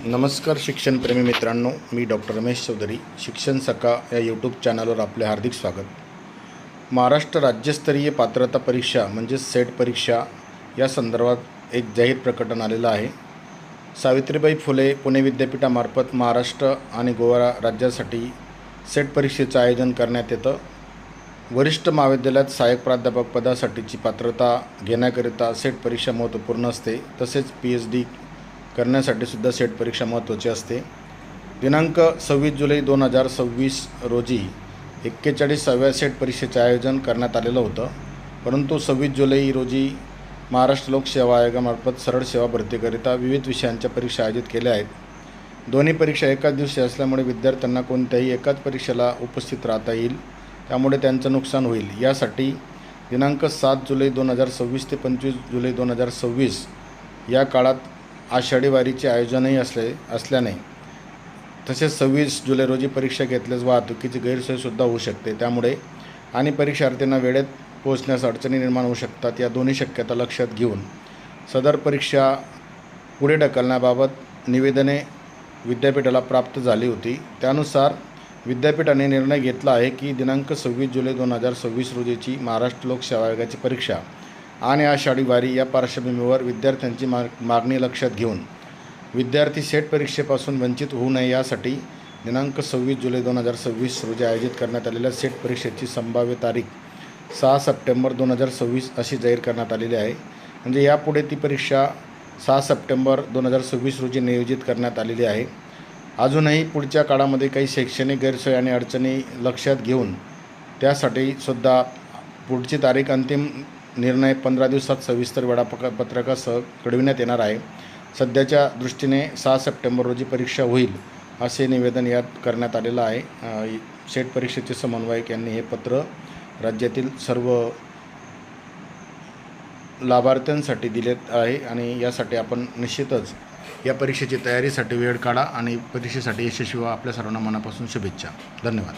नमस्कार शिक्षणप्रेमी मित्रांनो, मी डॉक्टर रमेश चौधरी. शिक्षण सखा या यूट्यूब चॅनलवर आपले हार्दिक स्वागत. महाराष्ट्र राज्यस्तरीय पात्रता परीक्षा म्हणजे सेट परीक्षा या संदर्भात एक जाहीर प्रकटन आलेलं आहे. सावित्रीबाई फुले पुणे विद्यापीठामार्फत महाराष्ट्र आणि गोवा राज्यासाठी सेट परीक्षेचं आयोजन करण्यात येतं. वरिष्ठ महाविद्यालयात सहाय्यक प्राध्यापक पदासाठीची पात्रता घेण्याकरिता सेट परीक्षा महत्त्वपूर्ण असते. तसेच PhD करण्यासाठी सुद्धा सेट परीक्षा महत्त्वाची असते. दिनांक 26 जुलै 2026 रोजी 41व्या सेट परीक्षेचे आयोजन करण्यात आलेलं होतं. परंतु 26 जुलै रोजी महाराष्ट्र लोकसेवा आयोगामार्फत सरळ सेवा भरतीकरिता विविध विषयांच्या परीक्षा आयोजित केल्या आहेत. दोन्ही परीक्षा एकाच दिवशी असल्यामुळे विद्यार्थ्यांना कोणत्याही एकाच परीक्षेला उपस्थित राहता येईल, त्यामुळे त्यांचं नुकसान होईल. यासाठी दिनांक 7 जुलै 2026 ते 25 जुलै 2026 या काळात आषाढी वारीचे आयोजनही असल्याने तसेच 26 जुलै रोजी परीक्षा घेतल्यास वाहतुकीची गैरसोयसुद्धा होऊ शकते. त्यामुळे आणि परीक्षार्थींना वेळेत पोहोचण्यास अडचणी निर्माण होऊ शकतात. या दोन्ही शक्यता लक्षात घेऊन सदर परीक्षा पुढे ढकलण्याबाबत निवेदने विद्यापीठाला प्राप्त झाली होती. त्यानुसार विद्यापीठाने निर्णय घेतला आहे की दिनांक 26 जुलै 2026 रोजीची महाराष्ट्र लोकसेवा आयोगाची परीक्षा आणि आषाढी वारी या पार्श्वभूमीवर विद्यार्थ्यांची मागणी लक्षात घेऊन विद्यार्थी सेट परीक्षेपासून वंचित होऊ नये यासाठी दिनांक 26 जुलै 2026 रोजी आयोजित करण्यात आलेल्या सेट परीक्षेची संभाव्य तारीख 6 सप्टेंबर 2026 अशी जाहीर करण्यात आलेली आहे. म्हणजे यापुढे ती परीक्षा 6 सप्टेंबर 2026 रोजी नियोजित करण्यात आलेली आहे. अजूनही पुढच्या काळामध्ये काही शैक्षणिक गैरसोय आणि अडचणी लक्षात घेऊन त्यासाठी सुद्धा पुढची तारीख अंतिम निर्णय 15 दिवसात सविस्तर वेळापत्रकासह कळविण्यात येणार आहे. सध्याच्या दृष्टीने 6 सप्टेंबर रोजी परीक्षा होईल असे निवेदन यात करण्यात आलेलं आहे. सेट परीक्षेचे समन्वयक यांनी हे पत्र राज्यातील सर्व लाभार्थ्यांसाठी दिले आहे आणि यासाठी आपण निश्चितच या परीक्षेची तयारीसाठी वेळ काढा आणि परीक्षेसाठी यशस्वी व्हा. आपल्या सर्वांना मनापासून शुभेच्छा. धन्यवाद.